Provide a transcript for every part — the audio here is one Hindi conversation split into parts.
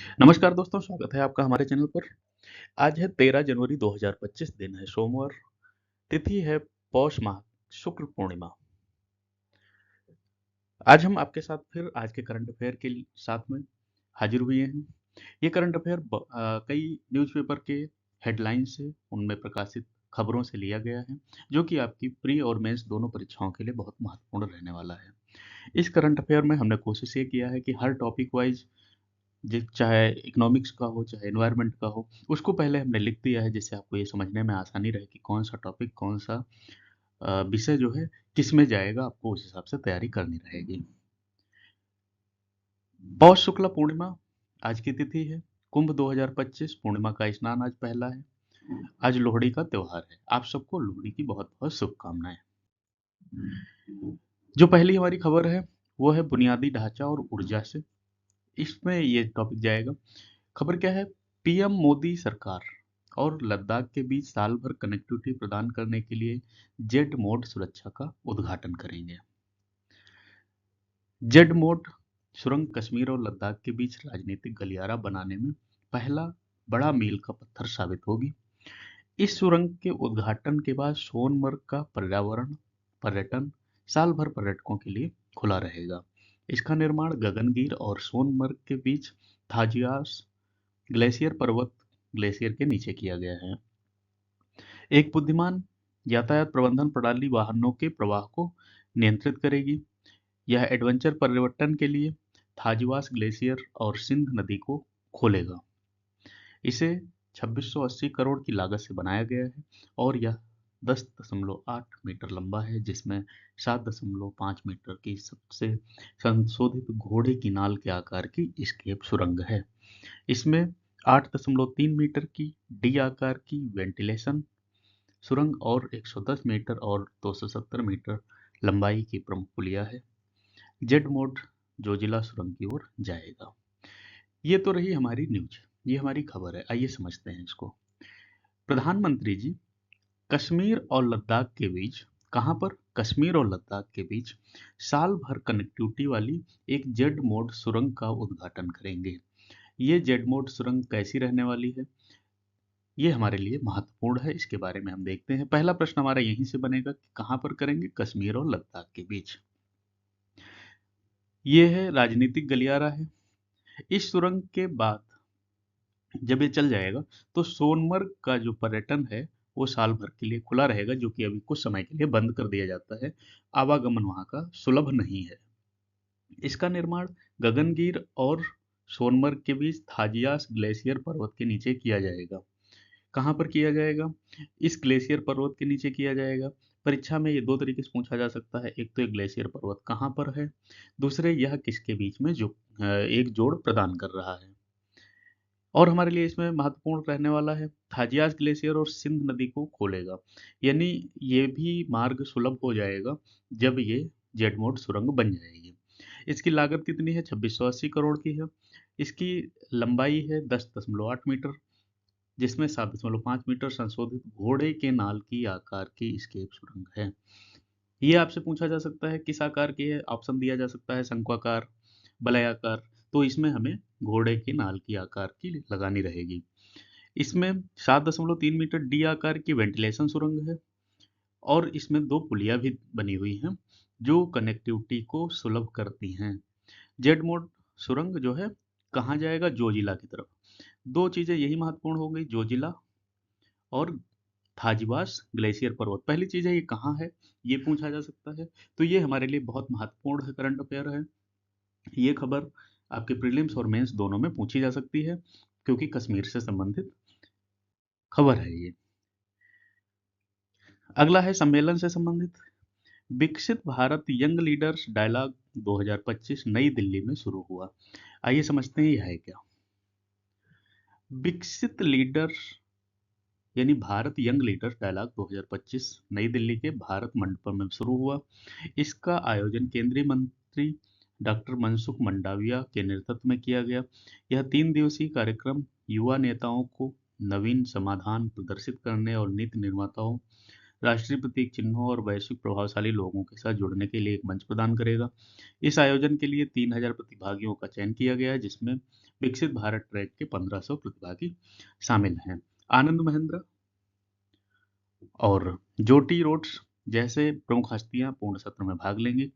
नमस्कार दोस्तों, स्वागत है आपका हमारे चैनल पर। आज है 13 जनवरी 2025, दिन है सोमवार, तिथि है पौष माह, शुक्ल पूर्णिमा। आज हम आपके साथ फिर आज के करंट अफेयर के साथ में हाजिर हुए हैं। ये करंट अफेयर कई न्यूज़पेपर के हेडलाइन से, उनमें प्रकाशित खबरों से लिया गया है, जो कि आपकी प्री और मेंस दोनों परीक्षाओं के लिए बहुत महत्वपूर्ण रहने वाला है। इस करंट अफेयर में हमने कोशिश ये किया है कि हर टॉपिक वाइज, चाहे इकोनॉमिक्स का हो चाहे एनवायरनमेंट का हो, उसको पहले हमने लिख दिया है, जिससे आपको ये समझने में आसानी रहे कि कौन सा टॉपिक कौन सा विषय जो है किस में जाएगा, आपको उस हिसाब से तैयारी करनी रहेगी। पौष शुक्ला पूर्णिमा आज की तिथि है। कुंभ 2025 पूर्णिमा का स्नान आज पहला है। आज लोहड़ी का त्योहार है। आप सबको लोहड़ी की बहुत बहुत शुभकामनाएं। जो पहली हमारी खबर है वो है बुनियादी ढांचा और ऊर्जा से। इसमें ये टॉपिक जाएगा। खबर क्या है? पीएम मोदी सरकार और लद्दाख के बीच साल भर कनेक्टिविटी प्रदान करने के लिए जेड मोड सुरक्षा का उद्घाटन करेंगे। जेड मोड सुरंग कश्मीर और लद्दाख के बीच राजनीतिक गलियारा बनाने में पहला बड़ा मील का पत्थर साबित होगी। इस सुरंग के उद्घाटन के बाद सोनमर्ग का पर्यावरण पर्यटन साल भर पर्यटकों के लिए खुला रहेगा। इसका निर्माण गगनगीर और सोनमर्ग के बीच थाजियास ग्लेशियर पर्वत ग्लेशियर के नीचे किया गया है। एक बुद्धिमान यातायात प्रबंधन प्रणाली वाहनों के प्रवाह को नियंत्रित करेगी। यह एडवेंचर पर्यटन के लिए थाजवास ग्लेशियर और सिंध नदी को खोलेगा। इसे 2680 करोड़ की लागत से बनाया गया है और यह 10.8 मीटर लंबा है, जिसमें 7.5 मीटर की सबसे संशोधित घोड़े की नाल के आकार की एस्केप सुरंग है। इसमें 8.3 मीटर की डी आकार की वेंटिलेशन सुरंग और 110 मीटर और 270 मीटर लंबाई की प्रमुख पुलिया है। जेड मोड जोजिला सुरंग की ओर जाएगा। ये तो रही हमारी न्यूज, ये हमारी खबर है। आइए समझते हैं इसको। प्रधानमंत्री जी कश्मीर और लद्दाख के बीच, कहां पर? कश्मीर और लद्दाख के बीच साल भर कनेक्टिविटी वाली एक जेड मोड सुरंग का उद्घाटन करेंगे। ये जेड मोड सुरंग कैसी रहने वाली है, ये हमारे लिए महत्वपूर्ण है। इसके बारे में हम देखते हैं। पहला प्रश्न हमारा यहीं से बनेगा कि कहां पर करेंगे? कश्मीर और लद्दाख के बीच। ये है राजनीतिक गलियारा है। इस सुरंग के बाद जब ये चल जाएगा तो सोनमर्ग का जो पर्यटन है वो साल भर के लिए खुला रहेगा, जो कि अभी कुछ समय के लिए बंद कर दिया जाता है। आवागमन वहां का सुलभ नहीं है। इसका निर्माण गगनगीर और सोनमर्ग के बीच थाजियास ग्लेशियर पर्वत के नीचे किया जाएगा। कहाँ पर किया जाएगा? इस ग्लेशियर पर्वत के नीचे किया जाएगा। परीक्षा में ये दो तरीके से पूछा जा सकता है। एक तो ये ग्लेशियर पर्वत कहाँ पर है, दूसरे यह किसके बीच में जो एक जोड़ प्रदान कर रहा है। और हमारे लिए इसमें महत्वपूर्ण रहने वाला है, थाजियास ग्लेशियर और सिंध नदी को खोलेगा। यानी ये भी मार्ग सुलभ हो जाएगा जब ये जेड मोड सुरंग बन जाएगी। इसकी लागत कितनी है? 2680 करोड़ की है। इसकी लंबाई है 10.8 मीटर, जिसमें 7.5 मीटर संशोधित घोड़े के नाल की आकार की एस्केप सुरंग है। ये आपसे पूछा जा सकता है किस आकार की है। ऑप्शन दिया जा सकता है शंक्वाकार, वलयाकार। तो इसमें हमें घोड़े के नाल की आकार की लगानी रहेगी। इसमें 7.3 मीटर डी आकार की वेंटिलेशन सुरंग है और इसमें दो पुलिया भी बनी हुई हैं जो कनेक्टिविटी को सुलभ करती हैं। जेड मोड सुरंग जो है कहाँ जाएगा? जोजिला की तरफ। दो चीजें यही महत्वपूर्ण हो गई, जोजिला और थाजिवास ग्लेशियर पर्वत। पहली चीज है ये कहाँ है, ये पूछा जा सकता है। तो ये हमारे लिए बहुत महत्वपूर्ण है, करंट अफेयर है। ये खबर आपके प्रीलिम्स और मेंस दोनों में पूछी जा सकती है, क्योंकि कश्मीर से संबंधित खबर है ये। अगला है सम्मेलन से संबंधित। विकसित भारत यंग लीडर्स डायलॉग 2025 नई दिल्ली में शुरू हुआ। आइए समझते हैं यह है क्या। विकसित लीडर्स यानी भारत यंग लीडर्स डायलॉग 2025 नई दिल्ली के भारत मंडपम में शुरू हुआ। इसका आयोजन केंद्रीय मंत्री डॉक्टर मनसुख मंडाविया के नेतृत्व में किया गया। यह 3 दिवसीय कार्यक्रम युवा नेताओं को नवीन समाधान प्रदर्शित करने और नीति निर्माताओं, राष्ट्रीय प्रतीक चिन्हों और वैश्विक प्रभावशाली लोगों के साथ जुड़ने के लिए एक मंच प्रदान करेगा। इस आयोजन के लिए 3000 प्रतिभागियों का चयन किया गया है, जिसमें विकसित भारत ट्रैक के 1500 प्रतिभागी शामिल हैं। आनंद महिंद्रा और ज्योति रोड्स जैसे प्रमुख हस्तियां पूर्ण सत्र में भाग लेंगी।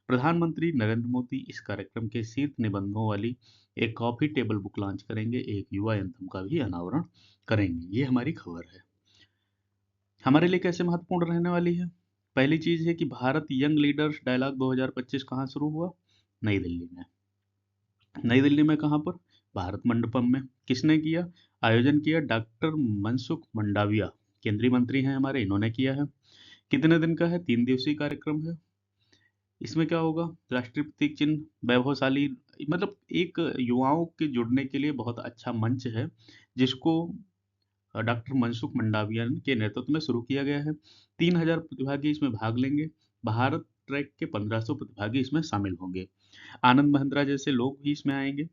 प्रधानमंत्री नरेंद्र मोदी इस कार्यक्रम के शीर्ष निबंधों वाली एक कॉफी टेबल बुक लॉन्च करेंगे। एक युवा एंथम का भी अनावरण करेंगे। ये हमारी खबर है। हमारे लिए कैसे महत्वपूर्ण रहने वाली है? पहली चीज है कि भारत यंग लीडर्स डायलॉग 2025 कहाँ शुरू हुआ? नई दिल्ली में। नई दिल्ली में कहाँ पर? भारत मंडपम में। किसने किया? आयोजन किया डॉक्टर मनसुख मंडाविया, केंद्रीय मंत्री हैं हमारे, इन्होंने किया है। कितने दिन का है? 3 दिवसीय कार्यक्रम है। इसमें क्या होगा? राष्ट्रीय प्रतीक चिन्ह, वैभवशाली, मतलब एक युवाओं के जुड़ने के लिए बहुत अच्छा मंच है, जिसको डॉक्टर मनसुख मंडाविया के नेतृत्व में शुरू किया गया है। 3000 प्रतिभागी इसमें भाग लेंगे। भारत ट्रैक के 1500 प्रतिभागी इसमें शामिल होंगे। आनंद महिंद्रा जैसे लोग भी इसमें आएंगे।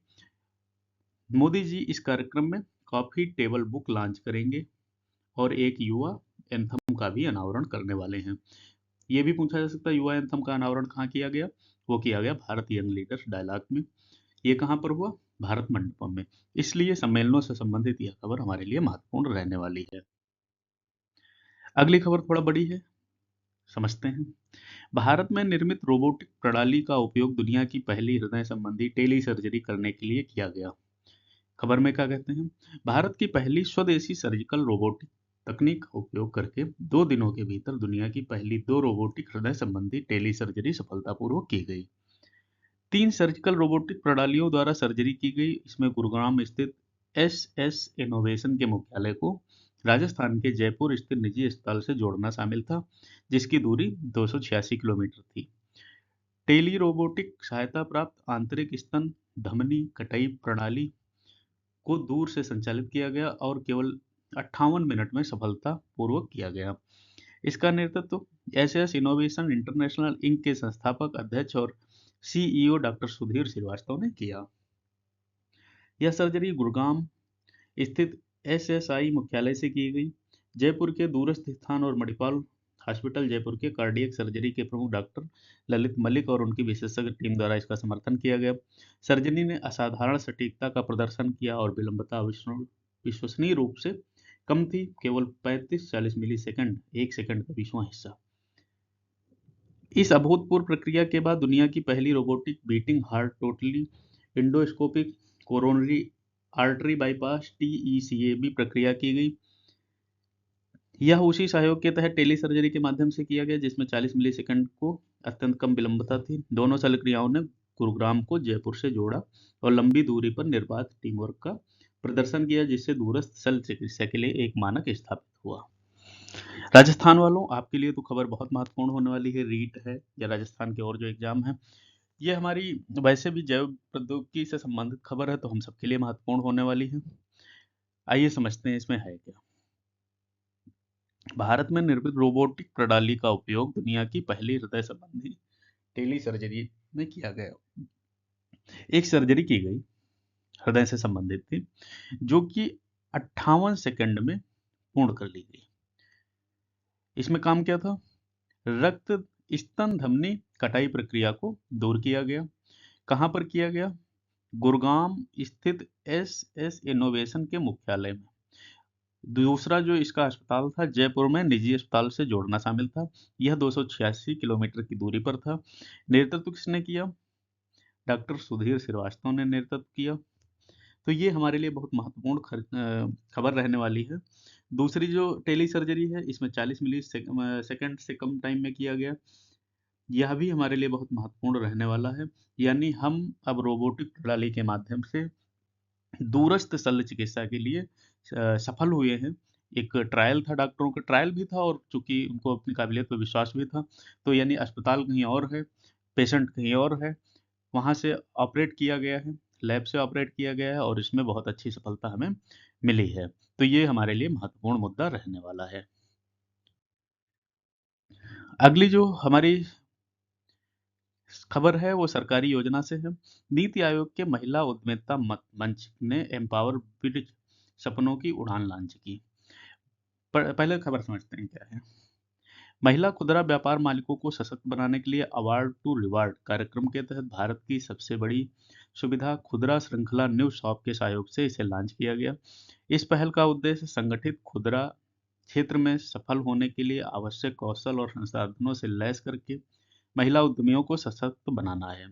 मोदी जी इस कार्यक्रम में कॉफी टेबल बुक लॉन्च करेंगे और एक युवा एंथम का भी अनावरण करने वाले हैं। ये भी पूछा जा सकता है युवा एंथम का अनावरण कहाँ किया गया? वो किया गया भारत यंग लीडर्स डायलॉग में। ये कहाँ पर हुआ? भारत मंडपम में। इसलिए सम्मेलनों से संबंधित यह खबर हमारे लिए महत्वपूर्ण रहने वाली है। अगली खबर थोड़ा बड़ी है, समझते हैं। भारत में निर्मित रोबोटिक प्रणाली का उपयोग दुनिया की पहली हृदय संबंधी टेली सर्जरी करने के लिए किया गया। खबर में क्या कहते हैं? भारत की पहली स्वदेशी सर्जिकल रोबोटिक तकनीक का उपयोग करके 2 दिनों के भीतर दुनिया की पहली 2 रोबोटिक हृदय संबंधी टेली सर्जरी सफलतापूर्वक की गई। 3 सर्जिकल रोबोटिक प्रणालियों द्वारा सर्जरी की गई। इसमें गुरुग्राम स्थित एस इनोवेशन के मुख्यालय को राजस्थान के जयपुर स्थित निजी अस्पताल से जोड़ना शामिल था, जिसकी दूरी 286 किलोमीटर थी। टेली रोबोटिक सहायता प्राप्त आंतरिक स्तन धमनी कटाई प्रणाली को दूर से संचालित किया गया और केवल 58 मिनट में सफलतापूर्वक किया गया। इसका नेतृत्व एस इनोवेशन इंटरनेशनल इंक के संस्थापक अध्यक्ष और सीईओ डॉक्टर सुधीर श्रीवास्तव ने किया। यह सर्जरी गुड़गांव स्थित एसएसआई मुख्यालय से की गई। जयपुर के दूरस्थ स्थान और मणिपाल हॉस्पिटल जयपुर के कार्डियक सर्जरी के प्रमुख डॉक्टर ललित मलिक और उनकी विशेषज्ञ टीम द्वारा इसका समर्थन किया गया। सर्जरी ने असाधारण सटीकता का प्रदर्शन किया और विलंबता विश्वसनीय रूप से कम थी, केवल 35-40 मिली सेकंड, 1 सेकंड का 20वां हिस्सा। इस अभूतपूर्व प्रक्रिया के बाद दुनिया की पहली robotic beating heart totally endoscopic coronary artery bypass TECA प्रक्रिया की गई। यह उसी सहयोग के तहत टेली सर्जरी के माध्यम से किया गया, जिसमें 40 मिली सेकंड को अत्यंत कम विलंबता थी। दोनों शल्यक्रियाओं ने गुरुग्राम को जयपुर से जोड़ा और लंबी दूरी पर निर्बाध टीम वर्क का प्रदर्शन किया, जिससे दूरस्थ शल्य चिकित्सा के लिए एक मानक स्थापित हुआ। राजस्थान वालों, आपके लिए तो खबर बहुत महत्वपूर्ण होने वाली है। रीट है या राजस्थान के और जो एग्जाम है, ये हमारी वैसे भी जैव प्रौद्योगिकी से संबंधित खबर है, तो हम सबके लिए महत्वपूर्ण होने वाली है। आइए समझते हैं इसमें है क्या। भारत में निर्मित रोबोटिक प्रणाली का उपयोग दुनिया की पहली हृदय संबंधी टेली सर्जरी में किया गया। एक सर्जरी की गई, हृदय से संबंधित थी, जो कि 58 सेकंड में पूर्ण कर ली गई। इसमें काम क्या था? रक्त स्तन धमनी कटाई प्रक्रिया को दूर किया गया। कहां पर किया गया? गुड़गांव स्थित एस इनोवेशन के मुख्यालय में। दूसरा जो इसका अस्पताल था, जयपुर में निजी अस्पताल से जोड़ना शामिल था। यह 286 किलोमीटर की दूरी पर था। नेतृत्व किसने किया? डॉक्टर सुधीर श्रीवास्तव ने नेतृत्व किया। तो ये हमारे लिए बहुत महत्वपूर्ण खबर रहने वाली है। दूसरी जो टेली सर्जरी है, इसमें 40 मिली सेकंड से कम टाइम में किया गया। यह भी हमारे लिए बहुत महत्वपूर्ण रहने वाला है। यानी हम अब रोबोटिक प्रणाली के माध्यम से दूरस्थ शल्य चिकित्सा के लिए सफल हुए हैं। एक ट्रायल था, डॉक्टरों का ट्रायल भी था, और चूंकि उनको अपनी काबिलियत पर विश्वास भी था, तो यानी अस्पताल कहीं और है, पेशेंट कहीं और है, वहाँ से ऑपरेट किया गया है, लैब से ऑपरेट किया गया है और इसमें बहुत अच्छी सफलता हमें मिली है। तो ये हमारे लिए महत्वपूर्ण मुद्दा रहने वाला है। अगली जो हमारी खबर है वो सरकारी योजना से है। नीति आयोग के महिला उद्यमिता मंच ने एम्पावर ब्रिज सपनों की उड़ान लॉन्च की। पहले खबर समझते हैं क्या है। महिला खुदरा व्यापार मालिकों को सशक्त बनाने के लिए अवार्ड टू रिवार्ड कार्यक्रम के तहत भारत की सबसे बड़ी सुविधा खुदरा श्रृंखला न्यू शॉप के सहयोग से इसे लॉन्च किया गया। इस पहल का उद्देश्य संगठित खुदरा क्षेत्र में सफल होने के लिए आवश्यक कौशल और संसाधनों से लैस करके महिला उद्यमियों को सशक्त बनाना है।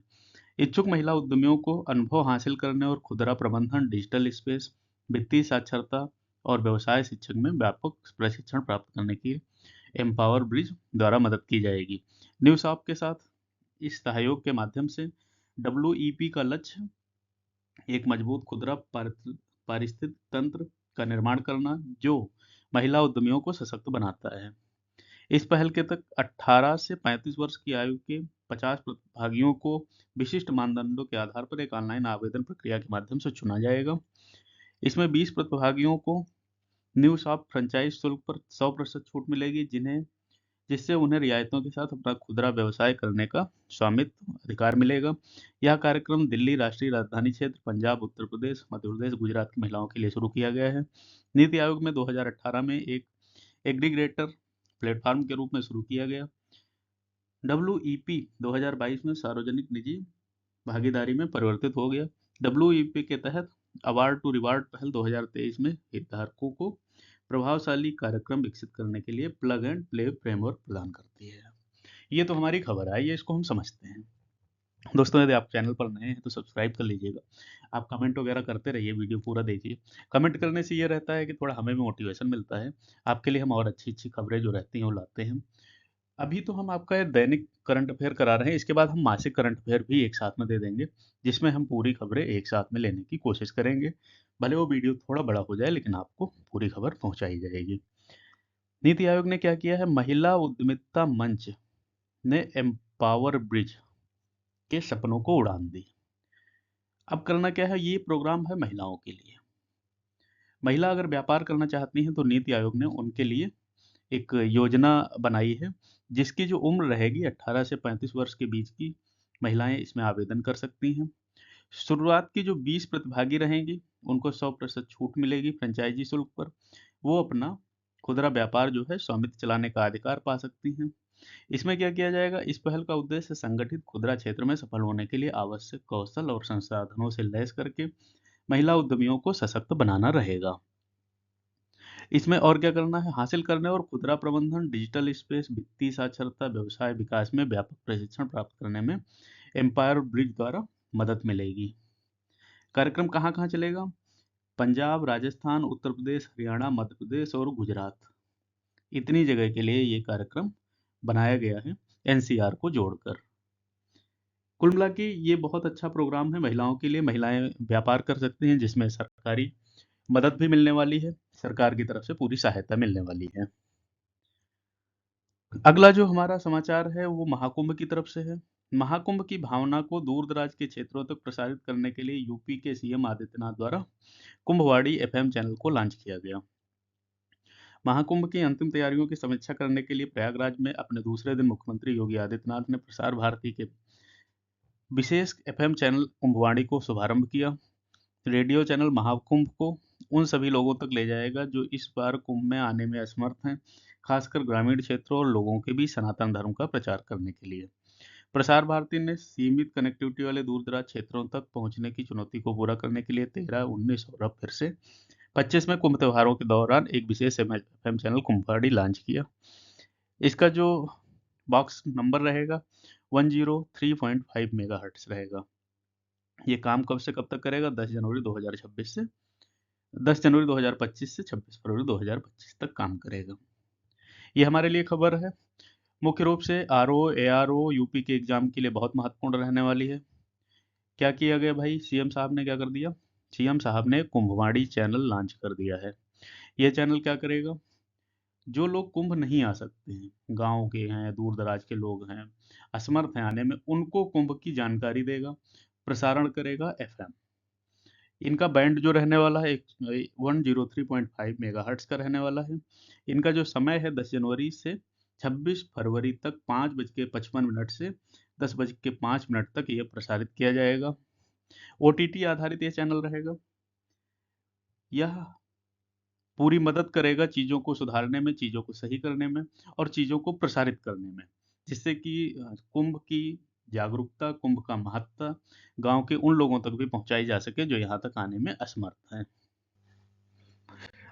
इच्छुक महिला उद्यमियों को अनुभव हासिल करने और खुदरा प्रबंधन, डिजिटल स्पेस, वित्तीय साक्षरता और व्यवसाय शिक्षण में व्यापक प्रशिक्षण प्राप्त करने की एम्पावर ब्रिज द्वारा मदद की जाएगी। न्यू शॉप के साथ इस सहयोग के माध्यम से डब्ल्यूईपी का लक्ष्य एक मजबूत खुदरा पारिस्थितिक तंत्र का निर्माण करना जो महिला उद्यमियों को सशक्त बनाता है। इस पहल के तक 18 से 35 वर्ष की आयु के 50 प्रतिभागियों को विशिष्ट मानदंडों के आधार पर एक ऑनलाइन आवेदन प्रक्रिया के माध्यम से चुना जाएगा। इसमें 20 प्रतिभागियों को न्यू शॉप फ्रेंचाइज शुल्क पर 100% छूट मिलेगी, जिससे उन्हें रियायतों के साथ अपना खुदरा व्यवसाय करने का स्वामित्व अधिकार मिलेगा। यह कार्यक्रम दिल्ली, राष्ट्रीय राजधानी क्षेत्र, पंजाब, उत्तर प्रदेश, मध्य प्रदेश, गुजरात की महिलाओं के लिए शुरू किया गया है। नीति आयोग में 2018 में एक एग्रीगेटर प्लेटफॉर्म के रूप में शुरू किया गया। डब्ल्यूईपी 2022 में सार्वजनिक निजी भागीदारी में परिवर्तित हो गया। डब्ल्यूईपी के तहत अवार्ड टू रिवार्ड पहल 2023 में हितधारकों को प्रभावशाली कार्यक्रम विकसित करने के लिए प्लग एंड प्ले फ्रेमवर्क प्रदान करती है। ये तो हमारी खबर है, ये इसको हम समझते हैं। दोस्तों, यदि आप चैनल पर नए हैं तो सब्सक्राइब कर लीजिएगा। आप कमेंट वगैरह करते रहिए, वीडियो पूरा देखिए। कमेंट करने से ये रहता है कि थोड़ा हमें भी मोटिवेशन मिलता है। आपके लिए हम और अच्छी खबरें जो रहती हैं वो लाते हैं। अभी तो हम आपका ये दैनिक करंट अफेयर करा रहे हैं, इसके बाद हम मासिक करंट अफेयर भी एक साथ में दे देंगे, जिसमें हम पूरी खबरें एक साथ में लेने की कोशिश करेंगे। भले वो वीडियो थोड़ा बड़ा हो जाए, लेकिन आपको पूरी खबर पहुंचाई जाएगी। नीति आयोग ने क्या किया है? महिला उद्यमिता मंच ने एम्पावर ब्रिज के सपनों को उड़ान दी। अब करना क्या है? ये प्रोग्राम है महिलाओं के लिए। महिला अगर व्यापार करना चाहती हैं तो नीति आयोग ने उनके लिए एक योजना बनाई है, जिसकी जो उम्र रहेगी 18 से 35 वर्ष के बीच की महिलाएं इसमें आवेदन कर सकती हैं। शुरुआत की जो 20 प्रतिभागी रहेंगी उनको 100% छूट मिलेगी फ्रेंचाइजी शुल्क पर। वो अपना खुदरा व्यापार जो है स्वामित्व चलाने का अधिकार पा सकती हैं। इसमें क्या किया जाएगा? इस पहल का उद्देश्य संगठित खुदरा क्षेत्र में सफल होने के लिए आवश्यक कौशल और संसाधनों से लैस करके महिला उद्यमियों को सशक्त बनाना रहेगा। इसमें और क्या करना है? हासिल करने और खुदरा प्रबंधन, डिजिटल स्पेस, वित्तीय साक्षरता, व्यवसाय विकास में व्यापक प्रशिक्षण प्राप्त करने में एम्पायर ब्रिज द्वारा मदद मिलेगी। कार्यक्रम कहाँ कहाँ चलेगा? पंजाब, राजस्थान, उत्तर प्रदेश, हरियाणा, मध्य प्रदेश और गुजरात, इतनी जगह के लिए ये कार्यक्रम बनाया गया है एनसीआर को जोड़कर। कुल मिला के ये बहुत अच्छा प्रोग्राम है महिलाओं के लिए। महिलाएं व्यापार कर सकती हैं, जिसमें सरकारी मदद भी मिलने वाली है, सरकार की तरफ से पूरी सहायता मिलने वाली है। अगला जो हमारा समाचार है वो महाकुंभ की तरफ से है। महाकुंभ की भावना को दूर दराज के क्षेत्रों तक प्रसारित करने के लिए यूपी के सीएम आदित्यनाथ द्वारा कुंभवाड़ी एफएम चैनल को लॉन्च किया गया। महाकुंभ की अंतिम तैयारियों की समीक्षा करने के लिए प्रयागराज में अपने दूसरे दिन मुख्यमंत्री योगी आदित्यनाथ ने प्रसार भारती के विशेष एफएम चैनल कुंभवाणी को शुभारंभ किया। रेडियो चैनल महाकुंभ को उन सभी लोगों तक ले जाएगा जो इस बार कुंभ में आने में असमर्थ हैं, खासकर ग्रामीण क्षेत्रों और लोगों के बीच सनातन धर्म का प्रचार करने के लिए। प्रसार भारती ने सीमित कनेक्टिविटी वाले दूर दराज क्षेत्रों तक पहुंचने की चुनौती को पूरा करने के लिए 13, 19 और अब फिर से 25 में कुंभ त्योहारों के दौरान एक विशेष एफएम चैनल कुंभवाड़ी लॉन्च किया। इसका जो बॉक्स नंबर रहेगा 103.5 मेगाहर्ट्ज रहेगा। ये काम कब से कब तक करेगा? 10 जनवरी 2026 से 10 जनवरी 2025 से 26 फरवरी 2025 तक काम करेगा। ये हमारे लिए खबर है। मुख्य रूप से आरओ, एआरओ यूपी के एग्जाम के लिए बहुत महत्वपूर्ण रहने वाली है। क्या किया गया भाई? सीएम साहब ने क्या कर दिया? सीएम साहब ने कुंभवाड़ी चैनल लॉन्च कर दिया है। ये चैनल क्या करेगा? जो लोग कुंभ नहीं आ सकते हैं, गांव के हैं, दूर दराज के लोग हैं, असमर्थ हैं आने में, उनको कुंभ की जानकारी देगा, प्रसारण करेगा एफएम। इनका बैंड जो रहने वाला है 103.5 मेगाहर्ट्ज का रहने वाला है। इनका जो समय है 10 जनवरी से 26 फरवरी तक 5:55 से 10:05 तक ये प्रसारित किया जाएगा। ओटीटी आधारित ये चैनल रहेगा। यह पूरी मदद करेगा चीज़ों को सुधारने में, चीज़ों को सही करने में और चीज़ों को प्रसारित करने में, जिससे कि कुंभ की जागरूकता, कुंभ का महत्व गाँव के उन लोगों तक भी पहुँचाई जा सके जो यहाँ तक आने में असमर्थ हैं।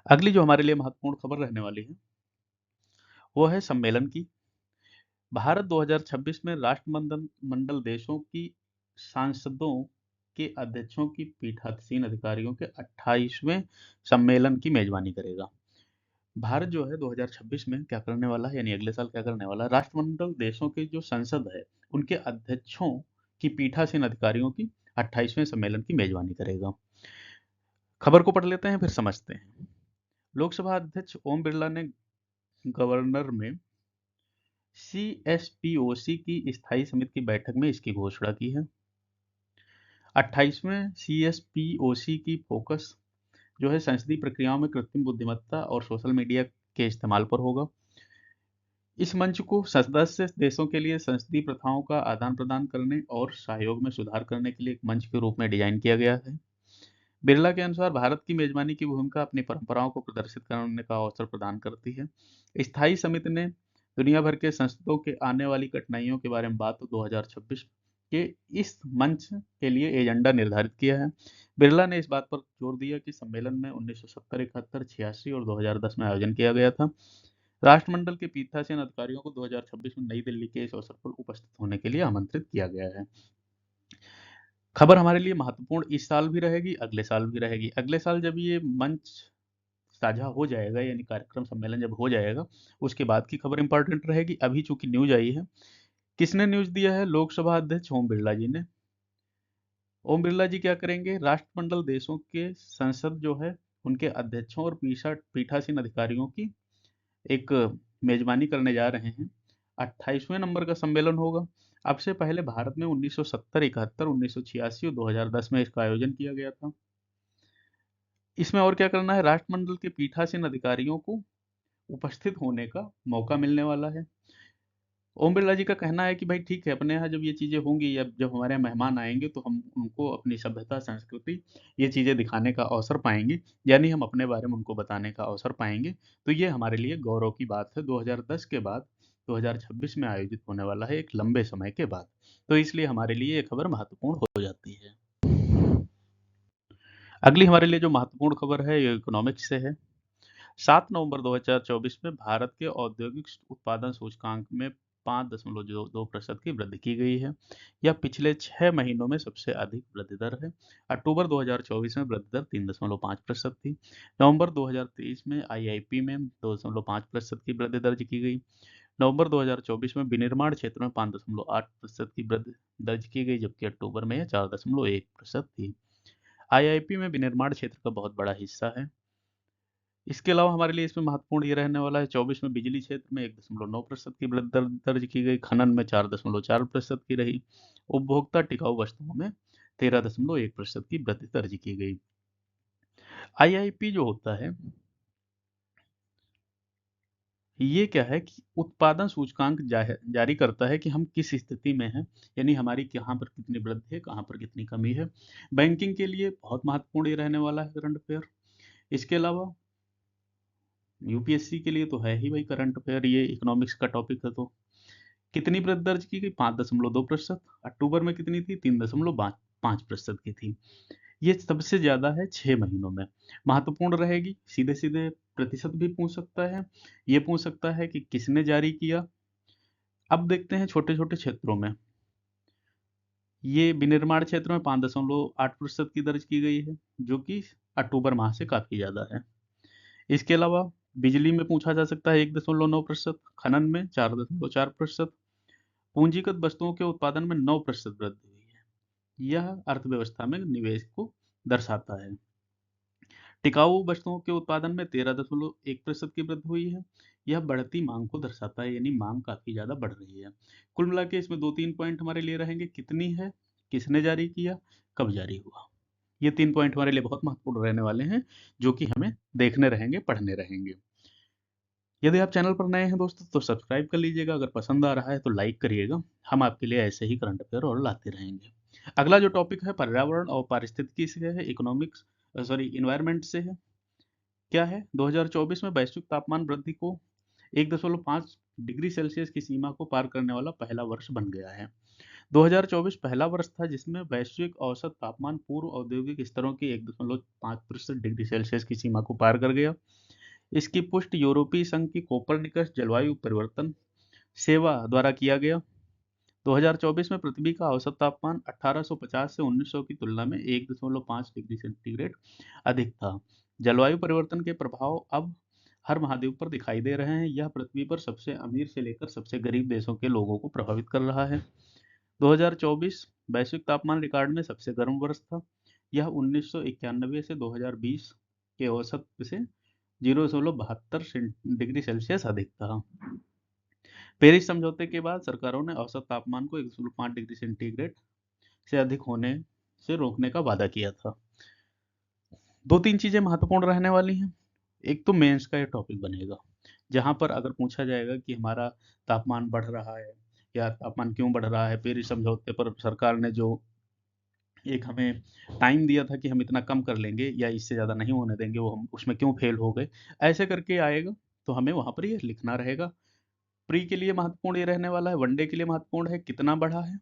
अगली जो हमारे लिए महत्वपूर्ण खबर रहने वाली है, वो है सम्मेलन की। भारत 2026 में राष्ट्रमंडल मंडल देशों की सांसदों के अध्यक्षों की पीठासीन अधिकारियों के 28वें सम्मेलन की मेजबानी करेगा। भारत जो है 2026 में क्या करने वाला है, यानी अगले साल क्या करने वाला है, राष्ट्रमंडल देशों के जो संसद है उनके अध्यक्षों की पीठासीन अधिकारियों की 28वें सम्मेलन की मेजबानी करेगा। खबर को पढ़ लेते हैं फिर समझते हैं। लोकसभा अध्यक्ष ओम बिरला ने गवर्नर में सीएसपीओसी की स्थायी समिति की बैठक में इसकी घोषणा की है। 28वें सीएसपीओसी की फोकस जो है संसदीय प्रक्रियाओं में कृत्रिम बुद्धिमत्ता और सोशल मीडिया के इस्तेमाल पर होगा। इस मंच को सदस्य देशों के लिए संसदीय प्रथाओं का आदान प्रदान करने और सहयोग में सुधार करने के लिए एक मंच के रूप में डिजाइन किया गया है। बिरला के अनुसार भारत की मेजबानी की भूमिका अपनी परंपराओं को प्रदर्शित करने का अवसर प्रदान करती है। स्थायी समिति ने दुनिया भर के संसदों के आने वाली कठिनाइयों के बारे में बात 2026 के इस मंच के लिए एजेंडा निर्धारित किया है। बिरला ने इस बात पर जोर दिया कि सम्मेलन में 1970, 71, 86 और 2010 में आयोजन किया गया था। राष्ट्रमंडल के पीठासीन अधिकारियों को 2026 में नई दिल्ली के इस अवसर पर उपस्थित होने के लिए आमंत्रित किया गया है। खबर हमारे लिए महत्वपूर्ण इस साल भी रहेगी, अगले साल भी रहेगी। अगले साल जब ये मंच साझा हो जाएगा, यानी कार्यक्रम सम्मेलन जब हो जाएगा, उसके बाद की खबर इंपॉर्टेंट रहेगी। अभी चूंकि न्यूज आई है, किसने न्यूज दिया है? लोकसभा अध्यक्ष ओम बिरला जी ने। ओम बिरला जी क्या करेंगे? राष्ट्रमंडल देशों के संसद जो है उनके अध्यक्षों और पीठासीन अधिकारियों की एक मेजबानी करने जा रहे हैं। 28वें नंबर का सम्मेलन होगा। अब से पहले भारत में 1970, 71, 1986 और 2010 में इसका आयोजन किया गया था। इसमें और क्या करना है? राष्ट्रमंडल के पीठासीन अधिकारियों को उपस्थित होने का मौका मिलने वाला है। ओम बिरला जी का कहना है कि भाई ठीक है, अपने यहाँ जब ये चीज़ें होंगी या जब हमारे यहाँ मेहमान आएंगे तो हम उनको अपनी सभ्यता, संस्कृति, ये चीज़ें दिखाने का अवसर पाएंगे, यानी हम अपने बारे में उनको बताने का अवसर पाएंगे। तो ये हमारे लिए गौरव की बात है। 2010 के बाद 2026 में आयोजित होने वाला है, एक लंबे समय के बाद। तो इसलिए हमारे लिए ये खबर महत्वपूर्ण हो जाती है। अगली हमारे लिए जो महत्वपूर्ण खबर है ये इकोनॉमिक्स से है। 7 नवंबर 2024 में भारत के औद्योगिक उत्पादन सूचकांक में 5.2% की वृद्धि की गई है। यह पिछले 6 महीनों में सबसे अधिक वृद्धि दर है। अक्टूबर 2024 में वृद्धि दर 3.5% थी। नवंबर 2023 में आईआईपी में 2.5% की वृद्धि दर्ज की गई। नवंबर 2024 में विनिर्माण क्षेत्र में 5.8% की वृद्धि दर्ज की गई, जबकि अक्टूबर में यह 4.1% थी। आईआईपी में विनिर्माण क्षेत्र का बहुत बड़ा हिस्सा है। इसके अलावा हमारे लिए इसमें महत्वपूर्ण ये रहने वाला है, 24 में बिजली क्षेत्र में 1.9% की वृद्धि दर्ज की गई, खनन में 4.4% की रही, उपभोक्ता टिकाऊ वस्तुओं में 13.1% की वृद्धि दर्ज की गई। आईआईपी जो होता है ये क्या है कि उत्पादन सूचकांक जारी करता है कि हम किस स्थिति में हैं, यानी हमारी कहाँ पर कितनी वृद्धि है, कहाँ पर कितनी कमी है। बैंकिंग के लिए बहुत महत्वपूर्ण ये रहने वाला है करंट अफेयर। इसके अलावा यूपीएससी के लिए तो है ही भाई करंट अफेयर, ये इकोनॉमिक्स का टॉपिक है। तो कितनी वृद्धि दर्ज की गई? 5.2%। अक्टूबर में कितनी थी? 3.5% की थी। ये सबसे ज्यादा है 6 महीनों में। महत्वपूर्ण रहेगी, सीधे सीधे प्रतिशत भी पूछ सकता है, ये पूछ सकता है कि किसने जारी किया। अब देखते हैं छोटे छोटे क्षेत्रों में। ये विनिर्माण क्षेत्र में 5.8% की दर्ज की गई है, जो कि अक्टूबर माह से काफी ज्यादा है। इसके अलावा बिजली में पूछा जा सकता है 1.9%, खनन में 4.4%, पूंजीगत वस्तुओं के उत्पादन में 9% वृद्धि हुई है। यह अर्थव्यवस्था में निवेश को दर्शाता है। टिकाऊ वस्तुओं के उत्पादन में 13.1% की वृद्धि हुई है। यह बढ़ती मांग को दर्शाता है, यानी मांग काफी ज्यादा बढ़ रही है। कुल मिला के इसमें 2-3 पॉइंट हमारे लिए रहेंगे, कितनी है, किसने जारी किया, कब जारी हुआ। ये 3 पॉइंट हमारे लिए बहुत महत्वपूर्ण रहने वाले हैं, जो कि हमें देखने रहेंगे, पढ़ने रहेंगे। यदि आप चैनल पर नए हैं दोस्तों तो सब्सक्राइब कर लीजिएगा, अगर पसंद आ रहा है तो लाइक करिएगा। हम आपके लिए ऐसे ही करंट अफेयर और लाते रहेंगे। अगला जो टॉपिक है पर्यावरण और पारिस्थितिकी से है, इकोनॉमिक्स सॉरी इन्वायरमेंट से है। क्या है, 2024 में वैश्विक तापमान वृद्धि को 1.5 डिग्री सेल्सियस की सीमा को पार करने वाला पहला वर्ष बन गया है। 2024 पहला वर्ष था जिसमें वैश्विक औसत तापमान पूर्व औद्योगिक स्तरों की 1.5% डिग्री सेल्सियस की सीमा को पार कर गया। इसकी पुष्टि यूरोपीय संघ की कोपरनिकस जलवायु परिवर्तन सेवा द्वारा किया गया। 2024 में पृथ्वी का औसत तापमान 1850 से 1900 की तुलना में 1.5 डिग्री सेंटीग्रेड अधिक था। जलवायु परिवर्तन के प्रभाव अब हर महाद्वीप पर दिखाई दे रहे हैं। यह पृथ्वी पर सबसे अमीर से लेकर सबसे गरीब देशों के लोगों को प्रभावित कर रहा है। 2024 वैश्विक तापमान रिकॉर्ड में सबसे गर्म वर्ष था। यह 1991 से 2020 के औसत से 0.72 डिग्री सेल्सियस अधिक था। पेरिस समझौते के बाद सरकारों ने औसत तापमान को 1.5 डिग्री सेंटीग्रेड से अधिक होने से रोकने का वादा किया था। 2-3 चीजें महत्वपूर्ण रहने वाली हैं। एक तो मेंस का ये टॉपिक बनेगा, जहां पर अगर पूछा जाएगा कि हमारा तापमान बढ़ रहा है या तापमान क्यों बढ़ रहा है, पेरिस समझौते पर सरकार ने जो एक हमें टाइम दिया था कि हम इतना कम कर लेंगे या इससे ज़्यादा नहीं होने देंगे, वो हम उसमें क्यों फेल हो गए, ऐसे करके आएगा तो हमें वहाँ पर ये लिखना रहेगा। प्री के लिए महत्वपूर्ण ये रहने वाला है, वनडे के लिए महत्वपूर्ण है कितना बढ़ा है,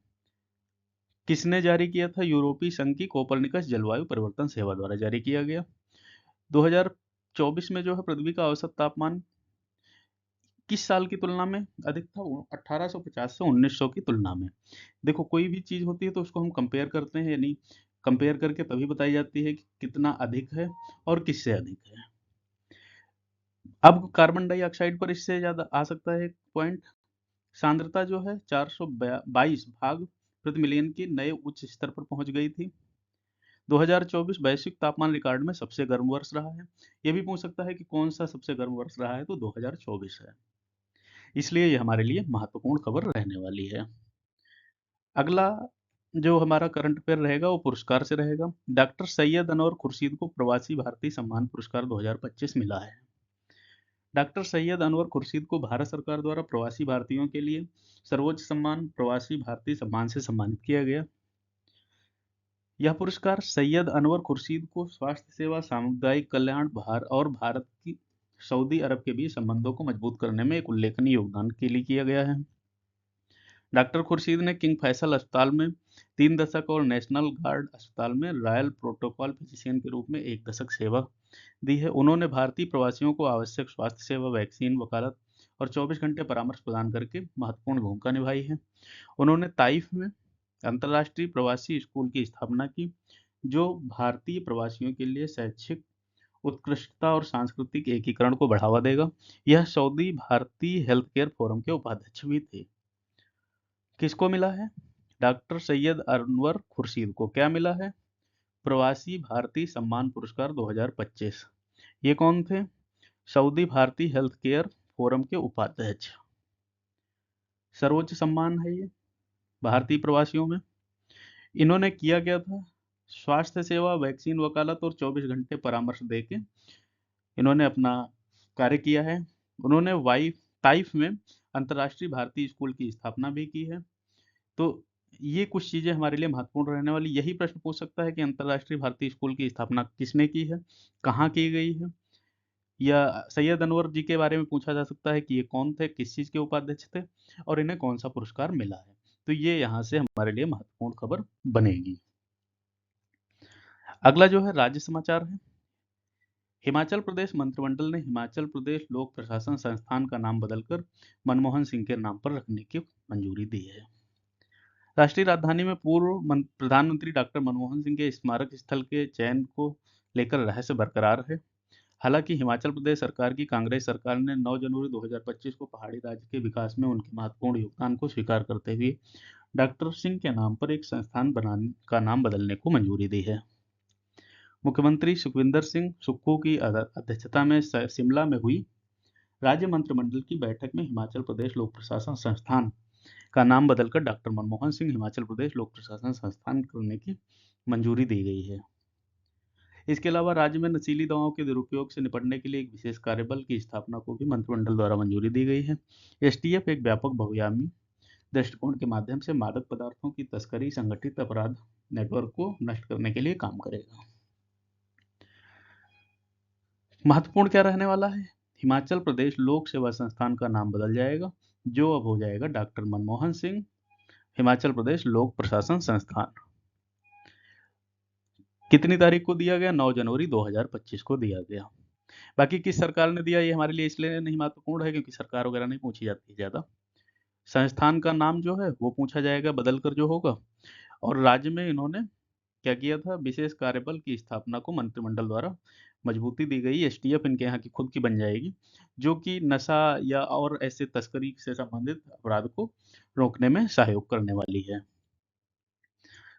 किसने जारी किया था, यूरोपीय संघ की कोपरनिकस जलवायु परिवर्तन सेवा द्वारा जारी किया गया। 2024 में जो है पृथ्वी का औसत तापमान किस साल की तुलना में अधिक था, 1850 से 1900 की तुलना में। देखो कोई भी चीज़ होती है तो उसको हम कंपेयर करते हैं, यानी कंपेयर करके तभी बताई जाती है कि कितना अधिक है और किससे अधिक है। अब कार्बन डाइऑक्साइड पर इससे ज़्यादा आ सकता है एक पॉइंट। सांद्रता जो है 422 भाग प्रति मिलियन की नए उच्च स्तर पर पहुंच गई थी। 2024 वैश्विक तापमान रिकॉर्ड में सबसे गर्म वर्ष रहा है। ये भी पूछ सकता है कि कौन सा सबसे गर्म वर्ष रहा है, तो 2024 है। इसलिए ये हमारे लिए महत्वपूर्ण खबर रहने वाली है। अगला जो हमारा करंट अफेयर रहेगा वो पुरस्कार से रहेगा। डॉक्टर सैयद अनवर खुर्शीद को प्रवासी भारतीय सम्मान पुरस्कार 2025 मिला है। डॉक्टर सैयद अनवर खुर्शीद को भारत सरकार द्वारा प्रवासी भारतीयों के लिए सर्वोच्च सम्मान प्रवासी भारतीय सम्मान से सम्मानित किया गया। यह पुरस्कार सैयद अनवर खुर्शीद को स्वास्थ्य सेवा, सामुदायिक कल्याण और भारत की सऊदी अरब के बीच संबंधों को मजबूत करने में एक उल्लेखनीय योगदान के लिए किया गया है। डॉक्टर खुर्शीद ने किंग फैसल अस्पताल में 3 दशक और नेशनल गार्ड अस्पताल में रॉयल प्रोटोकॉल फिजिशियन के रूप में 1 दशक सेवा दी है। उन्होंने भारतीय प्रवासियों को आवश्यक स्वास्थ्य सेवा, वैक्सीन, वकालत और 24 घंटे परामर्श प्रदान करके महत्वपूर्ण भूमिका निभाई है। उन्होंने ताइफ में अंतर्राष्ट्रीय प्रवासी स्कूल की स्थापना की, जो भारतीय प्रवासियों के लिए शैक्षिक उत्कृष्टता और सांस्कृतिक एकीकरण को बढ़ावा देगा। यह सऊदी भारतीय हेल्थ केयर फोरम के उपाध्यक्ष भी थे। किसको मिला है? डॉक्टर सैयद अनवर खुर्शीद को क्या मिला है? प्रवासी भारतीय सम्मान पुरस्कार 2025। ये कौन थे? सऊदी भारतीय हेल्थ केयर फोरम के उपाध्यक्ष। सर्वोच्च सम्मान है ये भारतीय प्रवासियों में। इन्होंने किया क्या था? स्वास्थ्य सेवा, वैक्सीन, वकालत और 24 घंटे परामर्श देके इन्होंने अपना कार्य किया है। उन्होंने ताइफ में अंतर्राष्ट्रीय भारतीय स्कूल की स्थापना भी की है। तो ये कुछ चीज़ें हमारे लिए महत्वपूर्ण रहने वाली। यही प्रश्न पूछ सकता है कि अंतर्राष्ट्रीय भारतीय स्कूल की स्थापना किसने की है, कहाँ की गई है, या सैयद अनवर जी के बारे में पूछा जा सकता है कि ये कौन थे, किस चीज़ के उपाध्यक्ष थे और इन्हें कौन सा पुरस्कार मिला है। तो ये यहाँ से हमारे लिए महत्वपूर्ण खबर बनेगी। अगला जो है राज्य समाचार है। हिमाचल प्रदेश मंत्रिमंडल ने हिमाचल प्रदेश लोक प्रशासन संस्थान का नाम बदलकर मनमोहन सिंह के नाम पर रखने की मंजूरी दी है। राष्ट्रीय राजधानी में पूर्व प्रधानमंत्री डॉक्टर मनमोहन सिंह के स्मारक स्थल के चयन को लेकर रहस्य बरकरार है। हालांकि हिमाचल प्रदेश सरकार की कांग्रेस सरकार ने 9 जनवरी 2025 को पहाड़ी राज्य के विकास में उनके महत्वपूर्ण योगदान को स्वीकार करते हुए डॉक्टर सिंह के नाम पर एक संस्थान बनाने का नाम बदलने को मंजूरी दी है। मुख्यमंत्री सुखविंदर सिंह सुक्खू की अध्यक्षता में शिमला में हुई राज्य मंत्रिमंडल की बैठक में हिमाचल प्रदेश लोक प्रशासन संस्थान का नाम बदलकर डॉक्टर मनमोहन सिंह हिमाचल प्रदेश लोक प्रशासन संस्थान करने की मंजूरी दी गई है। इसके अलावा राज्य में नशीली दवाओं के दुरुपयोग से निपटने के लिए एक विशेष कार्यबल की स्थापना को भी मंत्रिमंडल द्वारा मंजूरी दी गई है। एसटीएफ एक व्यापक बहुआयामी दृष्टिकोण के माध्यम से मादक पदार्थों की तस्करी, संगठित अपराध नेटवर्क को नष्ट करने के लिए काम करेगा। महत्वपूर्ण क्या रहने वाला है? हिमाचल प्रदेश लोक सेवा संस्थान का नाम बदल जाएगा, जो अब हो जाएगा डॉक्टर मनमोहन सिंह हिमाचल प्रदेश लोक प्रशासन संस्थान। कितनी तारीख को दिया गया? 9 जनवरी 2025 को दिया गया। बाकी किस सरकार ने दिया, ये हमारे लिए इसलिए नहीं महत्वपूर्ण है क्योंकि सरकार वगैरह नहीं पूछी जाती है ज़्यादा। संस्थान का नाम जो है वो पूछा जाएगा बदल कर जो होगा। और राज्य में इन्होंने क्या किया था? विशेष कार्यबल की स्थापना को मंत्रिमंडल द्वारा मजबूती दी गई। एसटीएफ इनके यहाँ की खुद की बन जाएगी, जो कि नशा या और ऐसे तस्करी से संबंधित अपराध को रोकने में सहयोग करने वाली है।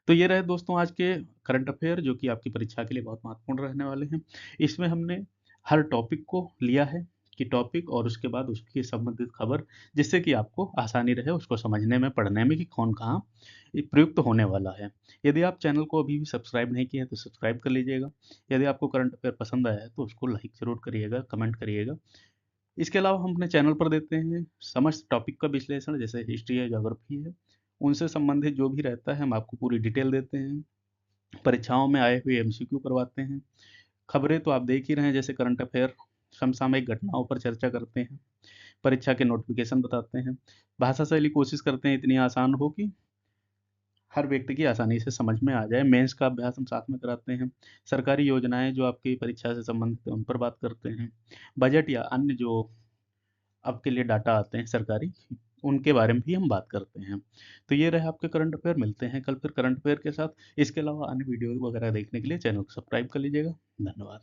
तो ये रहे दोस्तों आज के करंट अफेयर, जो कि आपकी परीक्षा के लिए बहुत महत्वपूर्ण रहने वाले हैं। इसमें हमने हर टॉपिक को लिया है कि टॉपिक और उसके बाद उसकी संबंधित खबर, जिससे कि आपको आसानी रहे उसको समझने में, पढ़ने में कि कौन कहाँ प्रयुक्त होने वाला है। यदि आप चैनल को अभी भी सब्सक्राइब नहीं किए हैं तो सब्सक्राइब कर लीजिएगा। यदि आपको करंट अफेयर पसंद आया है तो उसको लाइक ज़रूर करिएगा, कमेंट करिएगा। इसके अलावा हम अपने चैनल पर देते हैं समस्त टॉपिक का विश्लेषण, जैसे हिस्ट्री है, ज्योग्राफी है, उनसे संबंधित जो भी रहता है हम आपको पूरी डिटेल देते हैं। परीक्षाओं में आए हुए एमसीक्यू करवाते हैं। खबरें तो आप देख ही रहे हैं, जैसे करंट अफेयर, समसामयिक घटनाओं पर चर्चा करते हैं, परीक्षा के नोटिफिकेशन बताते हैं। भाषा शैली कोशिश करते हैं इतनी आसान हो कि हर व्यक्ति की आसानी से समझ में आ जाए। मेंस का अभ्यास हम साथ में कराते हैं। सरकारी योजनाएं जो आपकी परीक्षा से संबंधित है उन पर बात करते हैं। बजट या अन्य जो आपके लिए डाटा आते हैं सरकारी, उनके बारे में भी हम बात करते हैं। तो ये रहे आपके करंट अफेयर। मिलते हैं कल फिर करंट अफेयर के साथ। इसके अलावा अन्य वीडियो वगैरह देखने के लिए चैनल को सब्सक्राइब कर लीजिएगा। धन्यवाद।